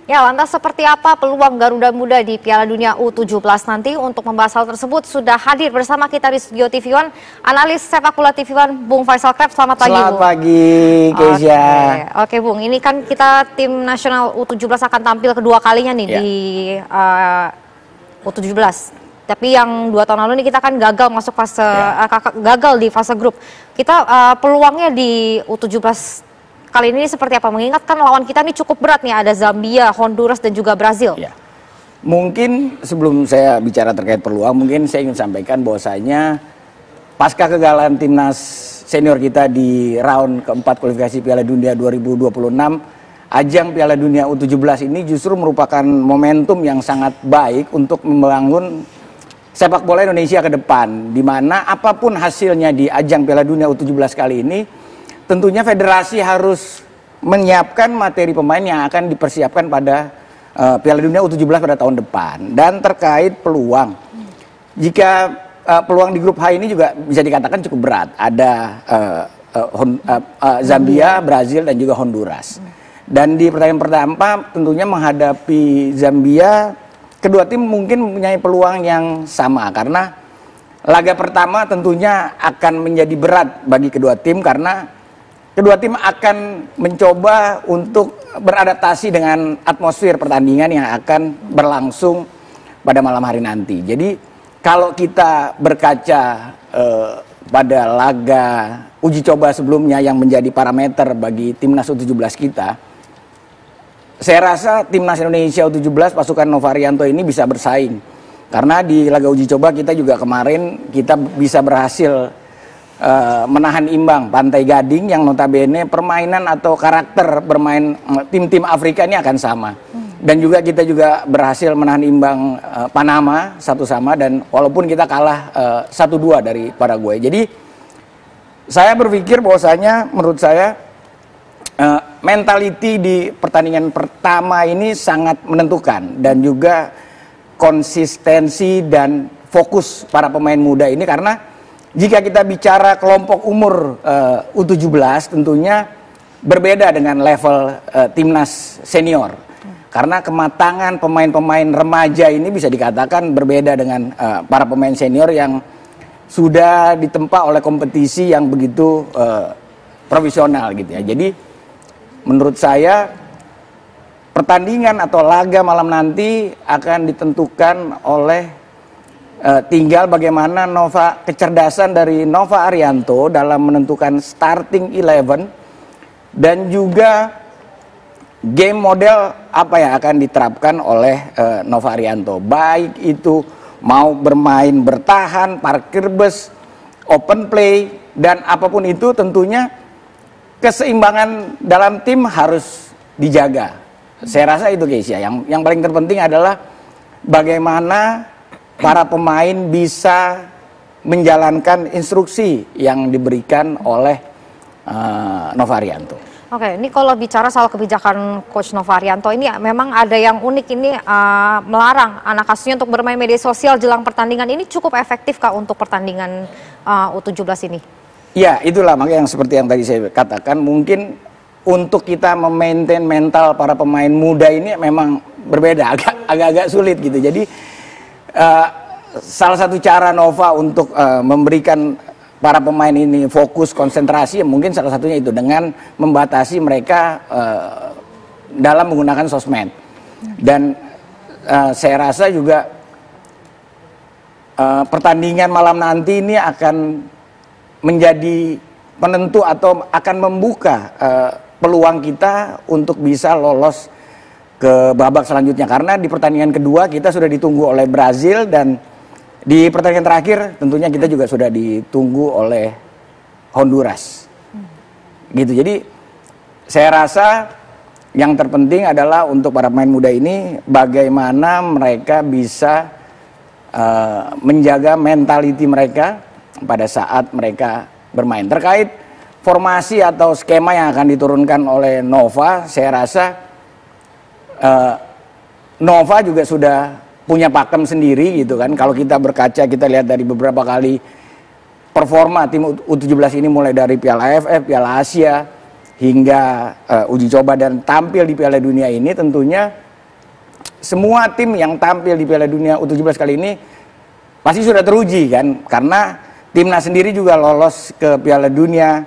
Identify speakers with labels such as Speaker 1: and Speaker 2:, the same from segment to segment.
Speaker 1: Ya, lantas seperti apa peluang Garuda Muda di Piala Dunia U17 nanti? Untuk membahas hal tersebut sudah hadir bersama kita di studio TV One analis sepak bola TV One Bung Faisal Kreb. Selamat pagi, Bung.
Speaker 2: Selamat pagi, Keisha.
Speaker 1: Oke, Bung. Ini kan kita tim nasional U17 akan tampil kedua kalinya nih di U17. Tapi yang 2 tahun lalu ini kita kan gagal masuk fase gagal di fase grup. Kita peluangnya di U17 kali ini seperti apa? Mengingat kan lawan kita ini cukup berat nih, ada Zambia, Honduras dan juga Brazil.
Speaker 2: Ya. Mungkin sebelum saya bicara terkait peluang, mungkin saya ingin sampaikan bahwasanya pasca kegagalan timnas senior kita di round keempat kualifikasi Piala Dunia 2026, ajang Piala Dunia U17 ini justru merupakan momentum yang sangat baik untuk membangun sepak bola Indonesia ke depan, di mana apapun hasilnya di ajang Piala Dunia U17 kali ini, tentunya federasi harus menyiapkan materi pemain yang akan dipersiapkan pada Piala Dunia U17 pada tahun depan. Dan terkait peluang, jika peluang di grup H ini juga bisa dikatakan cukup berat. Ada Zambia, Brazil dan juga Honduras. Dan di pertandingan pertama tentunya menghadapi Zambia, kedua tim mungkin mempunyai peluang yang sama, karena laga pertama tentunya akan menjadi berat bagi kedua tim, karena kedua tim akan mencoba untuk beradaptasi dengan atmosfer pertandingan yang akan berlangsung pada malam hari nanti. Jadi kalau kita berkaca pada laga uji coba sebelumnya yang menjadi parameter bagi timnas U17 kita, saya rasa timnas Indonesia U17 pasukan Nova Arianto ini bisa bersaing. Karena di laga uji coba kita juga kemarin kita bisa berhasil menahan imbang Pantai Gading yang notabene permainan atau karakter bermain tim-tim Afrika ini akan sama. Dan juga kita juga berhasil menahan imbang Panama 1-1, dan walaupun kita kalah 1-2 dari Paraguay. Jadi saya berpikir bahwasanya menurut saya mentality di pertandingan pertama ini sangat menentukan, dan juga konsistensi dan fokus para pemain muda ini, karena jika kita bicara kelompok umur U17 tentunya berbeda dengan level timnas senior. Karena kematangan pemain-pemain remaja ini bisa dikatakan berbeda dengan para pemain senior yang sudah ditempa oleh kompetisi yang begitu profesional gitu ya. Jadi menurut saya pertandingan atau laga malam nanti akan ditentukan oleh tinggal bagaimana kecerdasan dari Nova Arianto dalam menentukan starting 11, dan juga game model apa yang akan diterapkan oleh Nova Arianto. Baik itu mau bermain bertahan, parkir bus, open play, dan apapun itu tentunya keseimbangan dalam tim harus dijaga. Saya rasa itu Keisha. Yang paling terpenting adalah bagaimana para pemain bisa menjalankan instruksi yang diberikan oleh Nova Arianto.
Speaker 1: Oke, ini kalau bicara soal kebijakan Coach Nova Arianto ini memang ada yang unik ini, melarang anak asuhnya untuk bermain media sosial jelang pertandingan. Ini cukup efektif kah untuk pertandingan U17 ini?
Speaker 2: Ya, itulah makanya yang seperti yang tadi saya katakan, mungkin untuk kita memaintain mental para pemain muda ini memang berbeda, agak-agak sulit gitu. Jadi salah satu cara Nova untuk memberikan para pemain ini fokus konsentrasi, mungkin salah satunya itu dengan membatasi mereka dalam menggunakan sosmed. Dan saya rasa juga pertandingan malam nanti ini akan menjadi penentu atau akan membuka peluang kita untuk bisa lolos ke babak selanjutnya, karena di pertandingan kedua kita sudah ditunggu oleh Brazil, dan di pertandingan terakhir tentunya kita juga sudah ditunggu oleh Honduras. Gitu. Jadi saya rasa yang terpenting adalah untuk para pemain muda ini bagaimana mereka bisa menjaga mentality mereka pada saat mereka bermain. Terkait formasi atau skema yang akan diturunkan oleh Nova, saya rasa Nova juga sudah punya pakem sendiri gitu kan. Kalau kita berkaca, kita lihat dari beberapa kali performa tim U17 ini, mulai dari Piala AFF, Piala Asia hingga uji coba dan tampil di Piala Dunia ini, tentunya semua tim yang tampil di Piala Dunia U17 kali ini pasti sudah teruji kan, karena timnas sendiri juga lolos ke Piala Dunia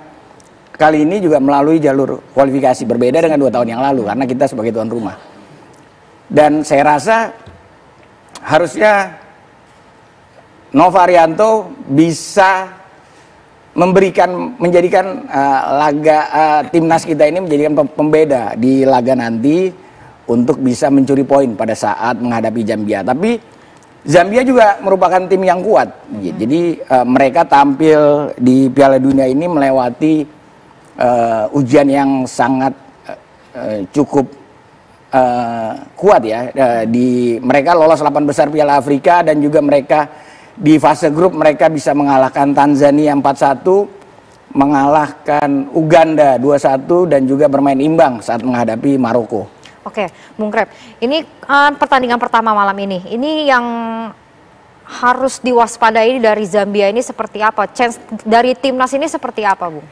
Speaker 2: kali ini juga melalui jalur kualifikasi, berbeda dengan 2 tahun yang lalu karena kita sebagai tuan rumah. Dan saya rasa harusnya Nova Arianto bisa menjadikan laga timnas kita ini menjadikan pembeda di laga nanti untuk bisa mencuri poin pada saat menghadapi Zambia. Tapi Zambia juga merupakan tim yang kuat. Jadi mereka tampil di Piala Dunia ini melewati ujian yang sangat cukup kuat ya. Mereka lolos 8 besar Piala Afrika dan juga mereka di fase grup mereka bisa mengalahkan Tanzania 4-1, mengalahkan Uganda 2-1 dan juga bermain imbang saat menghadapi Maroko.
Speaker 1: Oke, Bung Krep, ini pertandingan pertama malam ini yang harus diwaspadai dari Zambia ini seperti apa? Chance dari timnas ini seperti apa, Bung?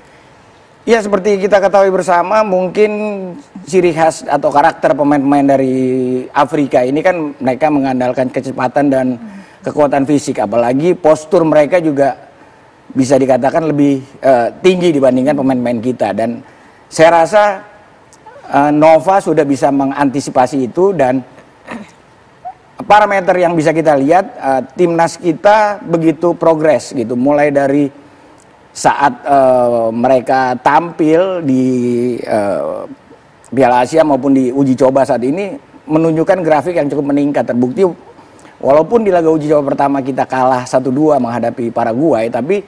Speaker 2: Ya, seperti kita ketahui bersama, mungkin ciri khas atau karakter pemain-pemain dari Afrika ini kan mereka mengandalkan kecepatan dan kekuatan fisik, apalagi postur mereka juga bisa dikatakan lebih tinggi dibandingkan pemain-pemain kita. Dan saya rasa Nova sudah bisa mengantisipasi itu, dan parameter yang bisa kita lihat timnas kita begitu progres gitu, mulai dari saat mereka tampil di Piala Asia maupun di uji coba saat ini menunjukkan grafik yang cukup meningkat. Terbukti walaupun di laga uji coba pertama kita kalah 1-2 menghadapi Paraguay, tapi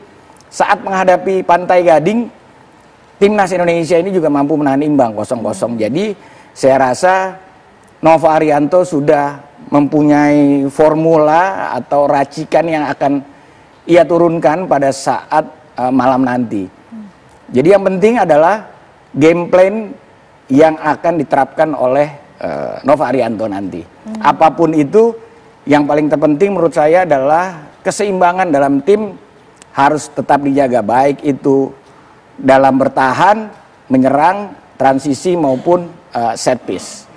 Speaker 2: saat menghadapi Pantai Gading timnas Indonesia ini juga mampu menahan imbang 0-0. Jadi saya rasa Nova Arianto sudah mempunyai formula atau racikan yang akan ia turunkan pada saat malam nanti. Jadi yang penting adalah game plan yang akan diterapkan oleh Nova Arianto nanti. Apapun itu, yang paling terpenting menurut saya adalah keseimbangan dalam tim harus tetap dijaga, baik itu dalam bertahan, menyerang, transisi maupun set piece.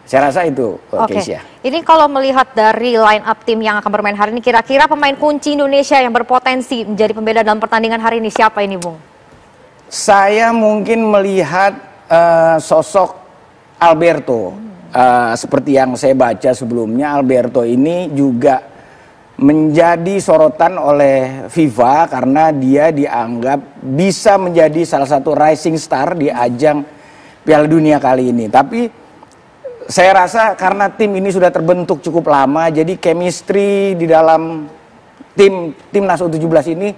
Speaker 2: Saya rasa itu, Keisha.
Speaker 1: Ini kalau melihat dari line up tim yang akan bermain hari ini, kira-kira pemain kunci Indonesia yang berpotensi menjadi pembeda dalam pertandingan hari ini siapa ini, Bung?
Speaker 2: Saya mungkin melihat sosok Alberto. Seperti yang saya baca sebelumnya, Alberto ini juga menjadi sorotan oleh FIFA karena dia dianggap bisa menjadi salah satu rising star di ajang Piala Dunia kali ini. Tapi saya rasa karena tim ini sudah terbentuk cukup lama, jadi chemistry di dalam timnas U17 ini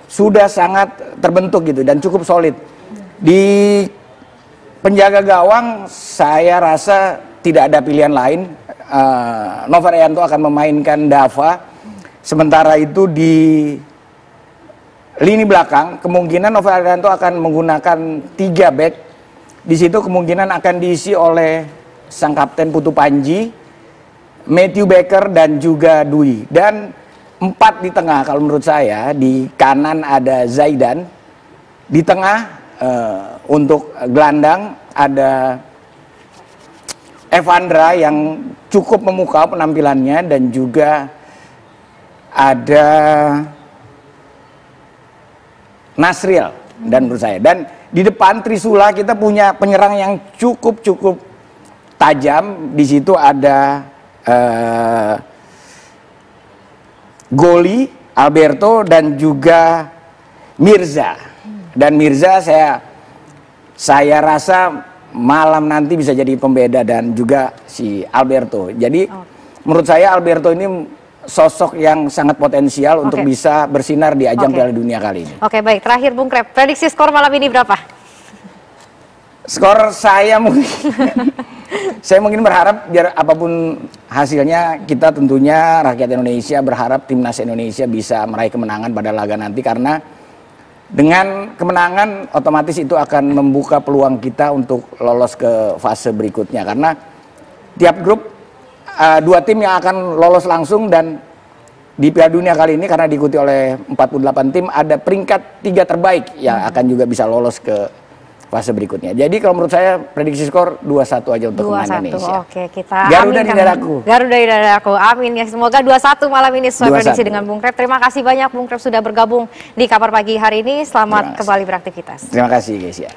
Speaker 2: sudah sangat terbentuk gitu dan cukup solid. Di penjaga gawang saya rasa tidak ada pilihan lain. Nova Arianto akan memainkan Dava. Sementara itu di lini belakang kemungkinan Nova Arianto akan menggunakan 3 back. Di situ kemungkinan akan diisi oleh sang kapten Putu Panji, Matthew Baker dan juga Dwi. Dan 4 di tengah kalau menurut saya. Di kanan ada Zaidan, di tengah untuk gelandang ada Evandra yang cukup memukau penampilannya, dan juga ada Nasril dan menurut saya. Dan di depan Trisula kita punya penyerang yang cukup tajam. Di situ ada Goli, Alberto dan juga Mirza. Dan Mirza saya rasa malam nanti bisa jadi pembeda, dan juga si Alberto. Jadi menurut saya Alberto ini sosok yang sangat potensial untuk bisa bersinar di ajang Piala Dunia kali ini.
Speaker 1: Oke, baik. Terakhir Bung Krep, prediksi skor malam ini berapa?
Speaker 2: Skor saya mungkin berharap biar apapun hasilnya, kita tentunya rakyat Indonesia berharap timnas Indonesia bisa meraih kemenangan pada laga nanti, karena dengan kemenangan otomatis itu akan membuka peluang kita untuk lolos ke fase berikutnya, karena tiap grup 2 tim yang akan lolos langsung, dan di Piala Dunia kali ini karena diikuti oleh 48 tim ada peringkat 3 terbaik yang akan juga bisa lolos ke fase berikutnya. Jadi kalau menurut saya prediksi skor 2-1 aja untuk kemenangan Indonesia.
Speaker 1: Oke, kita
Speaker 2: Garuda di dadaku.
Speaker 1: Garuda di dadaku. Amin ya. Semoga 2-1 malam ini sesuai prediksi dengan Bung Krep. Terima kasih banyak Bung Krep sudah bergabung di Kabar Pagi hari ini. Selamat kembali beraktivitas.
Speaker 2: Terima kasih guys ya.